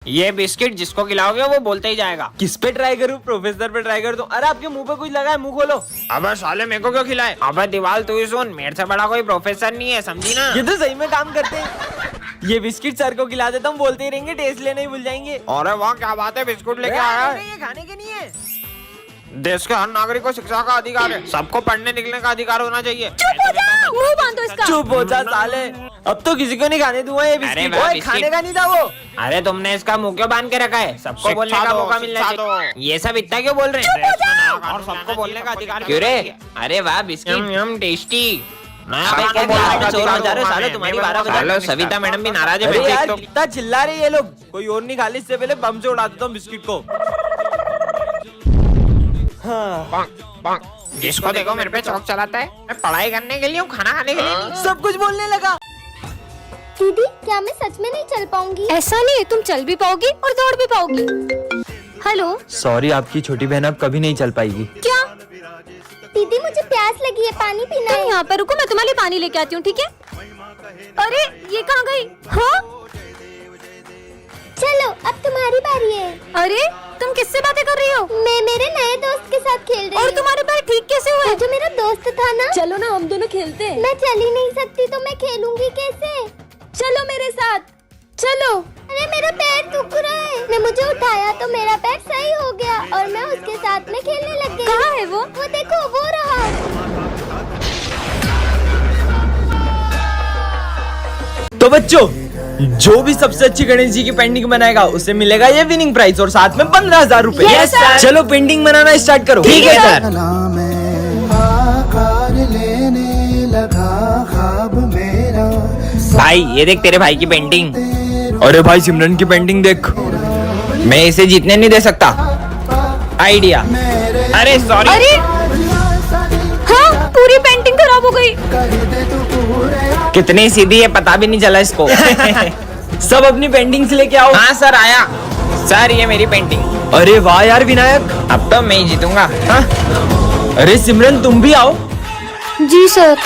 ये बिस्किट जिसको खिलाओगे वो बोलते ही जाएगा। किस पे ट्राई करूँ? प्रोफेसर पे ट्राई कर दूं? अरे आपके मुंह पे कुछ लगा है, मुंह खोलो। अबे साले मेरे को क्यों खिलाए? अबे दीवाल तू ही सुन, मेरे से बड़ा कोई प्रोफेसर नहीं है, समझी ना? ये तो सही में काम करते हैं। ये बिस्किट सर को खिला देता हूँ, बोलते ही रहेंगे, टेस्ट लेने ही भूल जाएंगे। अरे वाह क्या बात है, बिस्कुट लेके आया है। ये खाने के नहीं है। देश के हर नागरिक को शिक्षा का अधिकार है, सबको पढ़ने निकलने का अधिकार होना चाहिए। चुप हो जा, मुंह बांधो इसका। चुप हो जा साले, अब तो किसी को नहीं खाने दूंगा ये बिस्किट। वाह, ओए, खाने का नहीं था वो। अरे तुमने इसका मुंह क्यों बांध के रखा है? सबको बोलने का मौका मिलना चाहिए। ये सब इतना क्यों बोल रहे हैं? और सबको बोलने का अधिकार क्यों रे? अरे वाह बिस्किट टेस्टी। सविता मैडम भी नाराज है। अरे यार कितना चिल्ला रहे ये लोग, कोई और नहीं खा ले, इससे पहले बम से उड़ा देता हूँ बिस्किट को। हाँ। जिसको देखो मेरे पे चौक चलाता है। मैं पढ़ाई करने के लिए हूँ, खाना खाने के लिए नहीं। सब कुछ बोलने लगा। दीदी क्या मैं सच में नहीं चल पाऊंगी? ऐसा नहीं है, तुम चल भी पाओगी और दौड़ भी पाओगी। हेलो सॉरी, आपकी छोटी बहन अब कभी नहीं चल पाएगी। क्या? दीदी मुझे प्यास लगी है, पानी पीना है। यहाँ पर रुको, मैं तुम्हारे लिए पानी लेके आती हूँ, ठीक है? अरे ये कहाँ गई? हाँ चलो अब तुम्हारी बारी है। अरे तुम किससे बातें कर रही हो? मैं मेरे नए दोस्त के साथ खेल रही हूँ। और तुम्हारे पैर ठीक कैसे हुए? जो मेरा दोस्त था ना। चलो ना हम दोनों खेलते हैं। मैं चल ही नहीं सकती तो मैं खेलूंगी कैसे? चलो मेरे साथ चलो। अरे मेरा पैर दुख रहा है। ने मुझे उठाया तो मेरा पैर सही हो गया और मैं उसके साथ में खेलने लग गई। कहाँ है वो? वो देखो वो रहा। तो बच्चों, जो भी सबसे अच्छी गणेश जी की पेंटिंग बनाएगा उसे मिलेगा ये विनिंग प्राइज और साथ में 15,000 रूपए। Yes, sir. चलो पेंटिंग बनाना स्टार्ट करो। ठीक है सर। भाई ये देख तेरे भाई की पेंटिंग। अरे भाई सिमरन की पेंटिंग देख। मैं इसे जीतने नहीं दे सकता। आइडिया। अरे सॉरी। अरे हाँ, पूरी पेंटिंग खराब हो गई। कितनी सीधी है पता भी नहीं चला इसको। सब अपनी पेंटिंग्स लेके आओ। हाँ सर आया। सर ये मेरी पेंटिंग। अरे वाह यार विनायक, अब तो मैं ही जीतूंगा। हाँ? अरे सिमरन तुम भी आओ। जी सर।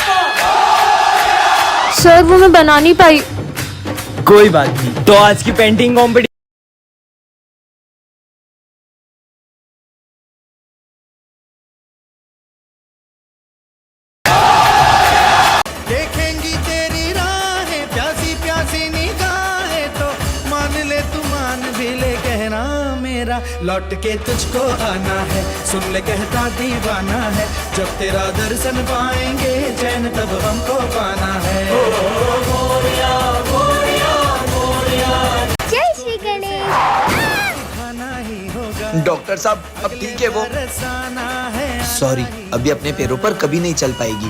सर वो मैं बना नहीं पाई। कोई बात नहीं, तो आज की पेंटिंग कॉम्पिटिशन देखेंगी तेरी राहें, प्यासी प्यासी निगाहें तो मान ले तू मान भी ले, कहना मेरा लौट के तुझको आना है, सुन ले कहता दीवाना है, जब तेरा दर्शन पाएंगे चैन तब हमको पाना है। जय श्री गणेश। खाना ही होगा डॉक्टर साहब अब ठीक है वो? बरसाना है। सॉरी, अभी अपने पैरों पर कभी नहीं चल पाएगी।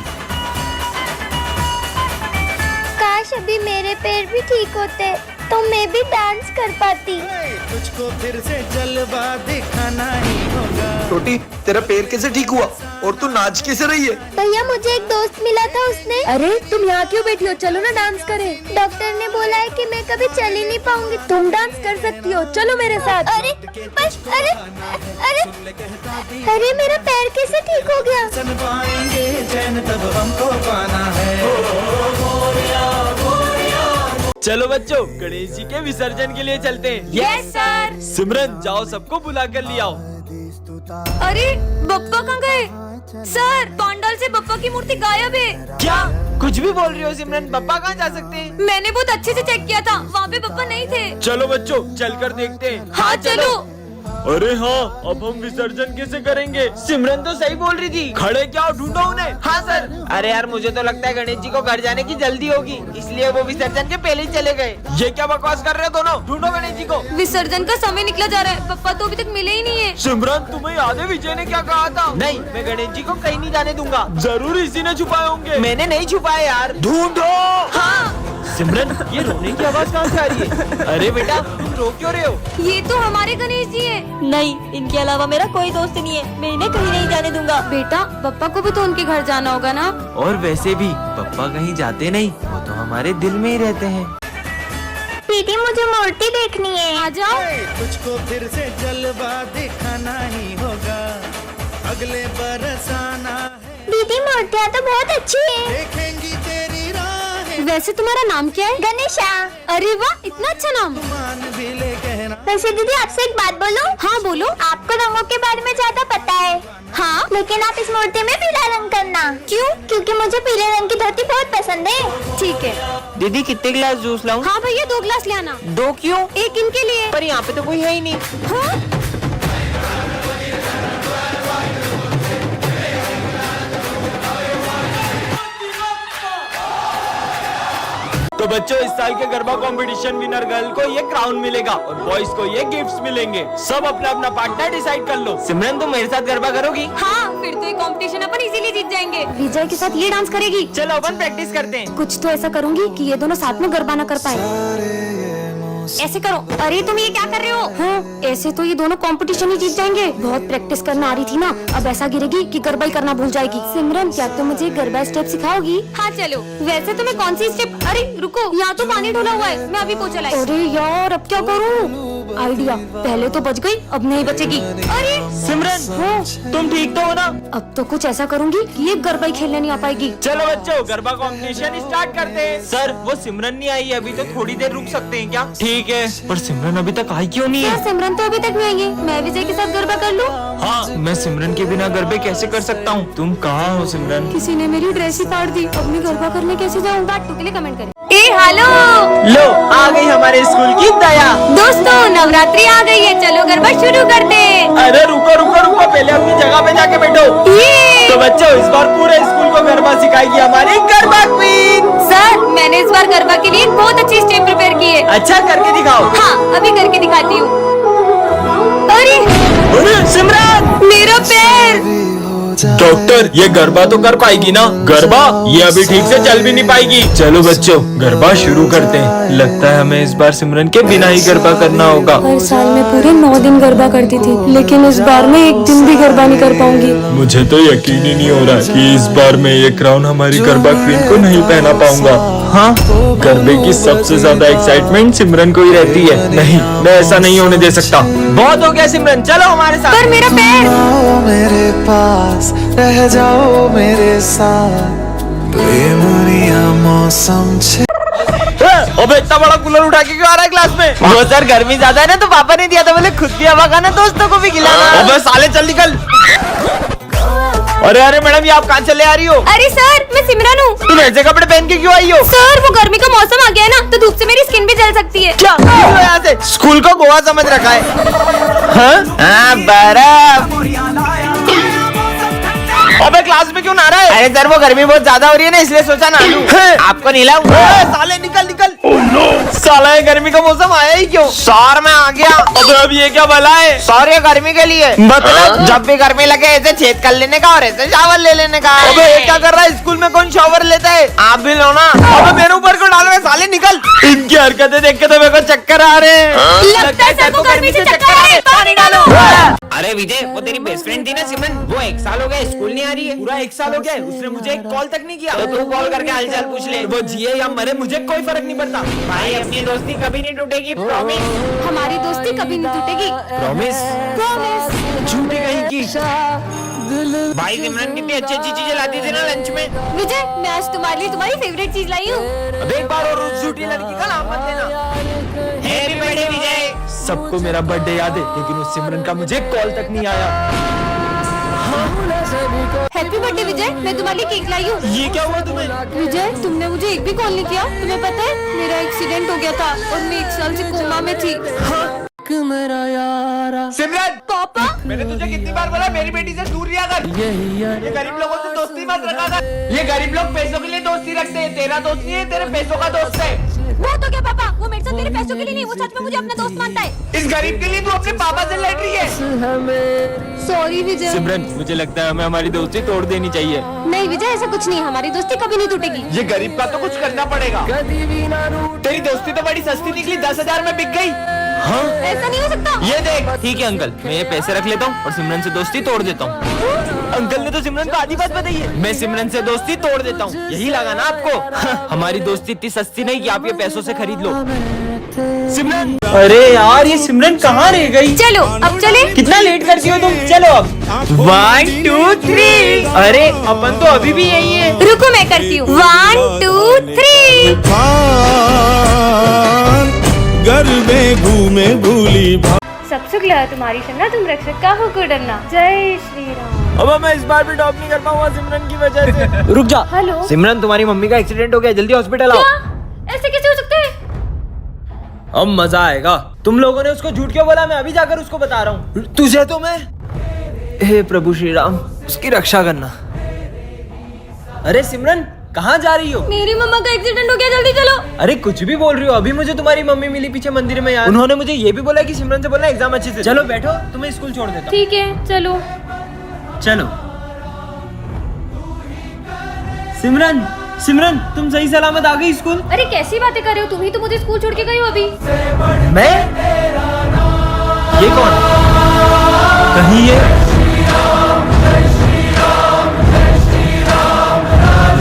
काश अभी मेरे पैर भी ठीक होते तो मैं भी डांस कर पाती। तुझको फिर से जलवा दिखाना ही होगा। छोटी, तेरा पैर कैसे ठीक हुआ और तू नाच कैसे रही है? भैया मुझे एक दोस्त मिला था, उसने। अरे तुम यहाँ क्यों बैठी हो, चलो ना डांस करें। डॉक्टर ने बोला है कि मैं कभी चल ही नहीं पाऊंगी। तुम डांस कर सकती हो, चलो मेरे साथ। अरे बस अरे अरे अरे मेरा पैर कैसे ठीक हो गया? सन पाएंगे चैन तब हमको पाना है। चलो बच्चों, गणेश जी के विसर्जन के लिए चलते हैं। Yes sir. सिमरन जाओ, सबको बुला कर ले आओ। अरे बप्पा कहाँ गए? सर पंडाल से बप्पा की मूर्ति गायब है। क्या कुछ भी बोल रही हो सिमरन? पापा कहाँ जा सकते हैं? मैंने बहुत अच्छे से चेक किया था, वहाँ पे बप्पा नहीं थे। चलो बच्चों चलकर देखते हैं। हाँ चलो। अरे हाँ, अब हम विसर्जन कैसे करेंगे? सिमरन तो सही बोल रही थी, खड़े क्या हो, ढूंढो उन्हें। हाँ सर। अरे यार मुझे तो लगता है गणेश जी को घर जाने की जल्दी होगी, इसलिए वो विसर्जन के पहले ही चले गए। ये क्या बकवास कर रहे हो दोनों? ढूंढो गणेश जी को। विसर्जन का समय निकला जा रहा है, पप्पा तो अभी तक मिले ही नहीं है। सिमरन तुम्हें याद है विजय ने क्या कहा था? नहीं, मैं गणेश जी को कहीं नहीं जाने दूंगा। जरूर इसी ने छुपाए होंगे। मैंने नहीं छुपाए यार, ढूंढो। हाँ सिमरन ये रोने की आवाज कहाँ से आ रही है? अरे बेटा तुम रो क्यों रहे हो? ये तो हमारे गणेश जी है। नहीं, इनके अलावा मेरा कोई दोस्त नहीं है, मैं इन्हें कहीं नहीं जाने दूंगा। बेटा पप्पा को भी तो उनके घर जाना होगा ना। और वैसे भी पापा कहीं जाते नहीं, वो तो हमारे दिल में ही रहते हैं। दीदी मुझे मूर्ति देखनी है, आ जाओ। तुझको फिर से जलवा दिखाना ही होगा, अगले बरस आना है। दीदी मूर्तियाँ तो बहुत अच्छी है। देखेंगी तेरी राहें, वैसे तुम्हारा नाम क्या है? गणेशा। अरे वाह, इतना अच्छा नाम। मान भी ले कहना वैसे दीदी आपसे एक बात बोलूं? हाँ बोलो। आपको रंगों के बारे में ज्यादा पता है। हाँ, लेकिन आप इस मूर्ति में पीला रंग करना। क्यों? क्योंकि मुझे पीले रंग की धोती बहुत पसंद है। ठीक है दीदी कितने गिलास जूस लाऊं? हाँ भैया 2 गिलास ले आना। 2 क्यों? एक इनके लिए। पर यहाँ पे तो कोई है ही नहीं। हाँ? तो बच्चों इस साल के गरबा कंपटीशन विनर गर्ल को ये क्राउन मिलेगा और बॉयज को ये गिफ्ट्स मिलेंगे। सब अपना अपना पार्टनर डिसाइड कर लो। सिमरन तुम मेरे साथ गरबा करोगी? हाँ, फिर तो ये कंपटीशन अपन इजीली जीत जाएंगे। विजय के साथ ये डांस करेगी। चलो अपन प्रैक्टिस करते हैं। कुछ तो ऐसा करूंगी कि ये दोनों साथ में गरबा न कर पाए। ऐसे करो। अरे तुम ये क्या कर रहे हो? हाँ, ऐसे तो ये दोनों कंपटीशन ही जीत जाएंगे। बहुत प्रैक्टिस करना आ रही थी ना, अब ऐसा गिरेगी कि गरबा ही करना भूल जाएगी। सिमरन क्या तुम मुझे गरबा स्टेप सिखाओगी? हाँ चलो। वैसे तुम्हें कौन सी स्टेप? अरे रुको, यहाँ तो पानी ढोला हुआ है, मैं अभी पोछा लाई। अरे यार अब क्या करूँ? आइडिया, पहले तो बच गई, अब नहीं बचेगी। अरे सिमरन हाँ, तुम ठीक तो हो ना? अब तो कुछ ऐसा करूंगी कि ये गरबा ही खेलने नहीं आ पाएगी। चलो बच्चों गरबा कंपटीशन स्टार्ट करते हैं। सर वो सिमरन नहीं आई, अभी तो थोड़ी देर रुक सकते हैं क्या? ठीक है, पर सिमरन अभी तक आई क्यों नहीं क्या है? सिमरन तो अभी तक नहीं आएंगी? मैं विजय के साथ गरबा कर लूं? हाँ, मैं सिमरन के बिना गरबे कैसे कर सकता हूँ? तुम कहाँ हो सिमरन? किसी ने मेरी ड्रेस ही फाड़ दी, अब मैं गरबा करने कैसे जाऊँ? पार्ट 2 के लिए कमेंट करें। हेलो लो आ गई हमारे स्कूल की दया। दोस्तों, नवरात्रि आ गई है, चलो गरबा शुरू करते हैं। अरे रुको रुको रुको, पहले अपनी जगह पे जाके बैठो। तो बच्चों इस बार पूरे स्कूल को गरबा सिखाएगी हमारी गरबा क्वीन। सर मैंने इस बार गरबा के लिए बहुत अच्छी स्टेप प्रिपेयर की है। अच्छा करके दिखाओ। हाँ अभी करके दिखाती हूँ। अरे अरे सिमरन मेरा पैर। डॉक्टर ये गरबा तो कर पाएगी ना? गरबा ये अभी ठीक से चल भी नहीं पाएगी। चलो बच्चों गरबा शुरू करते हैं। लगता है हमें इस बार सिमरन के बिना ही गरबा करना होगा। हर साल मैं पूरे 9 दिन गरबा करती थी, लेकिन इस बार मैं एक दिन भी गरबा नहीं कर पाऊंगी। मुझे तो यकीन ही नहीं हो रहा कि इस बार मैं ये क्राउन हमारी गरबा क्वीन को नहीं पहना पाऊंगा। हाँ, गरबे की सबसे ज्यादा एक्साइटमेंट सिमरन को ही रहती है। नहीं, मैं ऐसा नहीं होने दे सकता। बहुत हो गया सिमरन, चलो हमारे साथ। पर मेरा पैर। आओ मेरे पास रह जाओ मेरे साथ बेमुनिया मौसम छे। अबे इतना बड़ा कूलर उठा के क्यों आ रहा है क्लास में? वो सर गर्मी ज्यादा है ना, तो पापा ने दिया था, बोले खुद भी हवा खाना दोस्तों को भी खिलाना। अबे साले चल निकल। अरे अरे मैडम ये आप कहाँ चले आ रही हो? अरे सर मैं सिमरन हूँ। तुम ऐसे कपड़े पहन के क्यों आई हो? सर वो गर्मी का मौसम आ गया है ना, तो धूप से मेरी स्किन भी जल सकती है। क्या यहाँ से स्कूल को गोवा समझ रखा है? हाँ बर्फ। अबे क्लास में क्यों नहा रहा है? अरे सर वो गर्मी बहुत ज्यादा हो रही है ना, इसलिए सोचा नहा लूं। आपको नहलाऊं? साले निकल निकल। साला ये गर्मी का मौसम आया ही क्यों? सर मैं आ गया। अबे अब ये क्या भला है? सर ये गर्मी के लिए, मतलब जब भी गर्मी लगे ऐसे छेद कर लेने का और ऐसे शावर ले लेने का। अबे ये क्या कर रहा है? स्कूल में कौन शावर लेता है? आप भी लो ना। अबे मेरे ऊपर क्यों डाल रहे? साले निकल। इनकी हरकतें देख के तो मेरे को चक्कर आ रहे हैं। लगता है सर को गर्मी से चक्कर आ रहे हैं, पानी डालो। अरे विजय वो तेरी बेस्ट फ्रेंड थी ना सिमरन, वो 1 साल हो गया स्कूल नहीं आ रही है। पूरा 1 साल हो गया है, उसने मुझे एक कॉल तक नहीं किया। तो तू कॉल करके हालचाल पूछ ले। वो जिए या मरे मुझे कोई फर्क नहीं पड़ता। भाई अपनी दोस्ती कभी नहीं टूटेगी, प्रॉमिस। हमारी दोस्ती कभी नहीं टूटेगी। प्रॉमिस। प्रॉमिस। झूठी कहीं की। भाई सिमरन कितनी अच्छी अच्छी चीजें लाती थी ना लंच में। विजय मैं आज तुम्हारे लिए तुम्हारी फेवरेट चीज लाई हूँ। अब एक बार और उस झूठी लड़की का नाम मत लेना। हैप्पी बर्थडे विजय। सबको मेरा बर्थडे याद है, लेकिन उस सिमरन का मुझे कॉल तक नहीं आया। हैप्पी बर्थडे विजय, मैं तुम्हारे लिए केक लाई हूँ। ये क्या हुआ तुम्हें? विजय तुमने मुझे एक भी कॉल नहीं किया। तुम्हें पता है मेरा एक्सीडेंट हो गया था और मैं 1 साल से कोमा में थी। मेरा यारा सिमरन पापा मैंने तुझे कितनी बार बोला मेरी बेटी से दूर रिया कर। ये गरीब लोगों से दोस्ती मत रखा कर। ये गरीब लोग पैसों के लिए दोस्ती रखते हैं, तेरा दोस्त नहीं है, तेरे पैसों का दोस्त है। बहुत हो गया पापा, वो मेरे साथ तेरे पैसों के लिए नहीं, वो सच में मुझे अपना दोस्त मानता है। इस गरीब के लिए तू अपने पापा से लड़ रही है। सॉरी विजय। सिमरन मुझे लगता है हमें हमारी दोस्ती तोड़ देनी चाहिए। नहीं विजय ऐसा कुछ नहीं, हमारी दोस्ती कभी नहीं टूटेगी। ये गरीब का तो कुछ करना पड़ेगा। तेरी दोस्ती तो बड़ी सस्ती निकली, 10,000 में बिक गई। हाँ ऐसा नहीं हो सकता। ये देख। ठीक है अंकल, मैं ये पैसे रख लेता हूँ और सिमरन से दोस्ती तोड़ देता हूँ। अंकल ने तो सिमरन को आधी बात बताई है। मैं सिमरन से दोस्ती तोड़ देता हूँ, यही लगा ना आपको? हमारी दोस्ती इतनी सस्ती नहीं कि आप ये पैसों से खरीद लो। सिमरन अरे यार ये सिमरन कहाँ रह गई? चलो अब चले। कितना लेट करती हो तुम? चलो अब 1 2 3। अरे अपन तो अभी भी यही है। रुको मैं करती हूँ। 1 2 3। घर में घूमे भूली सब सुख लगा तुम्हारी शरणा, तुम रक्षक का हो को डरना। जय श्री राम। अब मैं इस बार भी टॉप नहीं कर पाऊंगा सिमरन की वजह से। रुक जा। हेलो सिमरन, तुम्हारी मम्मी का एक्सीडेंट हो गया, जल्दी हॉस्पिटल आओ। क्या? ऐसे कैसे हो सकता है? अब मजा आएगा। तुम लोगों ने उसको झूठ क्यों बोला? मैं अभी जाकर उसको बता रहा हूँ। तुझे तो मैं, हे प्रभु श्री राम, उसकी रक्षा करना। अरे सिमरन, कहाँ जा रही हो? मेरी मम्मा का एक्सीडेंट हो गया, जल्दी चलो। अरे कुछ भी बोल रही हो? अभी मुझे तुम्हारी मम्मी मिली पीछे मंदिर में यार। उन्होंने मुझे ये भी बोला कि सिमरन से बोलना एग्जाम अच्छे से। चलो बैठो, तुम्हें स्कूल छोड़ देता हूँ। ठीक है चलो। चलो। सिमरन, सिमरन, तुम सही सलामत आ गई स्कूल? अरे कैसी बातें कर रहे हो? तुम ही तो मुझे स्कूल छोड़ के गई हो अभी। मैं? ये कौन? कहीं ये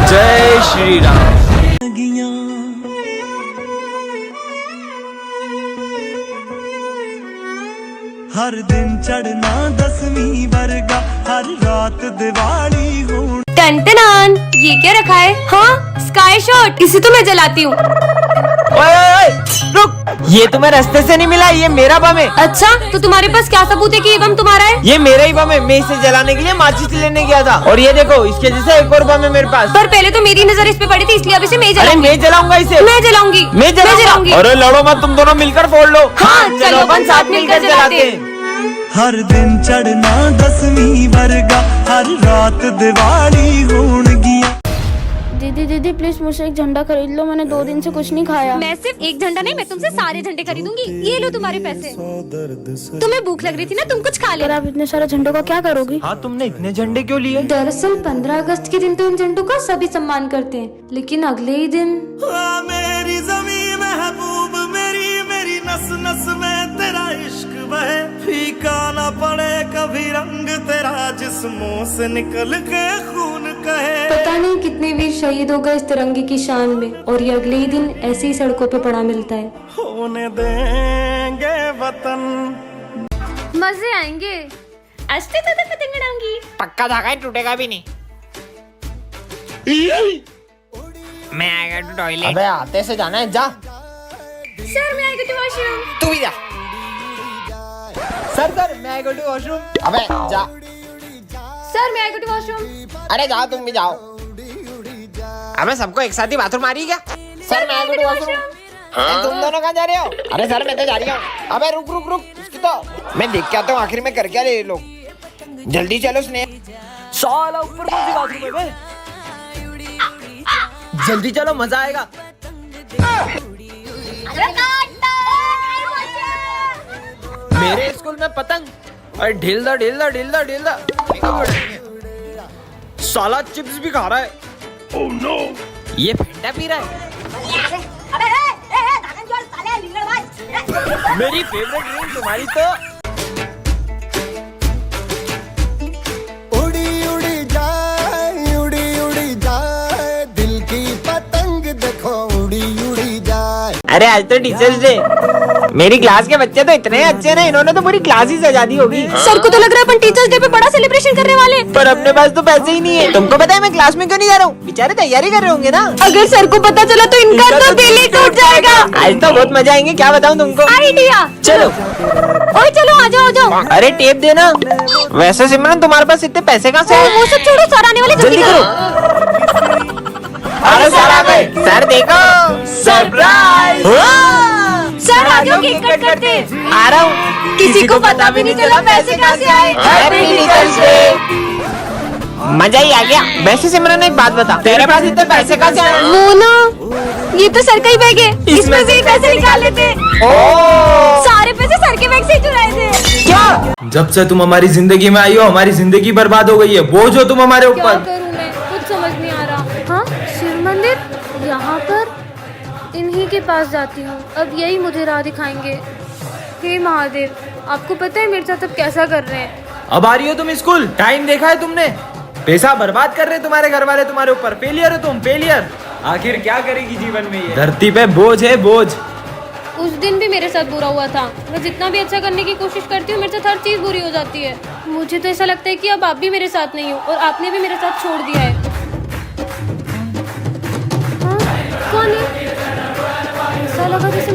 जय श्री राम। हर दिन चढ़ना 10वीं वर्गा, हर रात दिवाली हो। टन ये क्या रखा है? हाँ, स्काई शॉट, इसे तो मैं जलाती हूँ। ओए, रुक, ये तुम्हें रास्ते से नहीं मिला, ये मेरा बम है। अच्छा, तो तुम्हारे पास क्या सबूत है कि ये बम तुम्हारा है? ये मेरा ही बम है, मैं इसे जलाने के लिए माचिस लेने गया था। और ये देखो, इसके जैसे एक और बम है मेरे पास। पर पहले तो मेरी नजर इस पे पड़ी थी, इसलिए अब इसे मैं अरे जलाऊंगी। मैं जलाऊंगा इसे। मैं जलाऊंगी। मैं जलाऊंगी। अरे लड़ो मत, तुम दोनों मिलकर फोड़ लो। हाँ, चलो अपन साथ मिलकर जलाते हैं। हर दिन चढ़ना 10वीं वर्गा, हर रात दिवाली होण गिया। दीदी दीदी प्लीज मुझसे एक झंडा खरीद लो, मैंने 2 दिन से कुछ नहीं खाया। मैं सिर्फ एक झंडा नहीं, मैं तुमसे सारे झंडे खरीदूंगी। ये लो तुम्हारे पैसे। तुम्हें भूख लग रही थी ना, तुम कुछ खा ले। आप इतने सारे झंडों का क्या करोगी? हाँ, तुमने इतने झंडे क्यों लिए? दरअसल 15 अगस्त के दिन तो इन झंडों का सभी सम्मान करते हैं, लेकिन अगले ही दिन मेरी ज़मीं महबूब मेरी, मेरी नस नस में तेरा इश्क बहे, फीका ना पड़े कभी रंग तेरा, जिस्मों से निकल के खून कहे। पता नहीं कितने वीर शहीद हो गए इस तिरंगे की शान में, और ये अगले ही दिन ऐसे ही सड़कों पे पड़ा मिलता है। होने देंगे वतन, मजे आएंगे। अस्ते तो पतंग उड़ाऊंगी। पक्का धागा है, टूटेगा भी नहीं। मैं आएगा टू टॉयलेट। अबे आते से जाना है, जा। सर मैं आई गो टू वॉशरूम। तू भी जा। सर मैं आई गो टू वॉशरूम। अबे जा। सर मैं आई गो टू वॉशरूम। अरे जाओ, तुम भी जाओ। अबे सबको एक साथ ही बाथरूम आ रही है क्या? सर मैं आई गो टू वॉशरूम। तुम दोनों कहाँ जा रहे हो? अरे सर मैं तो जा रही हूँ। अबे रुक रुक रुक, इसकी तो मैं देख के आता हूँ आखिर में कर क्या रहे ये लोग। जल्दी चलो स्नेह। साला ऊपर कौन सी बाथरूम है बे? जल्दी चलो, मजा आएगा। मेरे स्कूल में पतंग। अरे ढील दा ढील दा ढील दा ढील दा। साला चिप्स भी खा रहा है। Oh no! ये फंडा पी रहा है। मेरी फेवरेट ड्रिंक तुम्हारी तो। उड़ी जाए, दिल की पतंग देखो उड़ी जाए। अरे आज तो टीचर्स डे। मेरी क्लास के बच्चे तो इतने अच्छे ना, इन्होंने तो पूरी क्लास ही सजा दी होगी। सर को तो लग रहा है अपन टीचर्स डे पे बड़ा सेलिब्रेशन करने वाले हैं। पर अपने पास तो पैसे ही नहीं है। तुमको पता है मैं क्लास में क्यों नहीं जा रहा हूँ? बेचारे तैयारी कर रहे होंगे ना। अगर सर को पता चला तो इनका तो दिल ही टूट जाएगा। आज तो बहुत मजा आएंगे, क्या बताऊँ तुमको। आइडिया। चलो। ओए चलो आ जाओ आ जाओ। अरे टेप देना। वैसे सिमरन तुम्हारे पास इतने पैसे कहाँ से आए? वो सब छोड़ो, सर आने वाले, जल्दी करो। अरे सर आ गए। सर देखो, सरप्राइज। सर आ जाओ, केक कट करते हैं। आ रहा हूँ। किसी को पता भी नहीं चला पैसे कहाँ से आए। Happy teachers day. मजा ही आ गया। वैसे सिमरन एक बात बता, तेरे पास इतने पैसे कहाँ से आए? मोना, ये तो सर का ही बैग है, इसमें से ही पैसे निकाल लेते। सारे पैसे सर के बैग से ही चुराए थे। क्या? जब से तुम हमारी जिंदगी में आई हो, हमारी जिंदगी बर्बाद हो गई है। बोझ हो तुम हमारे क्या ऊपर। करूं मैं, कुछ समझ नहीं आ रहा। हाँ, शिव मंदिर यहाँ पर, इन्हीं के पास जाती हूँ, अब यही मुझे राह दिखाएंगे। हे महादेव, आपको पता है मेरे साथ अब कैसा कर रहे हैं। अब आ रही हो तुम स्कूल? टाइम देखा है तुमने? पैसा बर्बाद कर रहे तुम्हारे घर वाले तुम्हारे ऊपर। फेलियर हो तुम, फेलियर। आखिर क्या करेगी जीवन में ये? धरती पे बोझ है, बोझ। उस दिन भी मेरे साथ बुरा हुआ था। मैं जितना भी अच्छा करने की कोशिश करती हूँ, मेरे साथ हर चीज़ बुरी हो जाती है। मुझे तो ऐसा लगता है कि अब आप भी मेरे साथ नहीं हो, और आपने भी मेरे साथ छोड़ दिया है। हाँ, कौन है? ऐसा लगा जैसे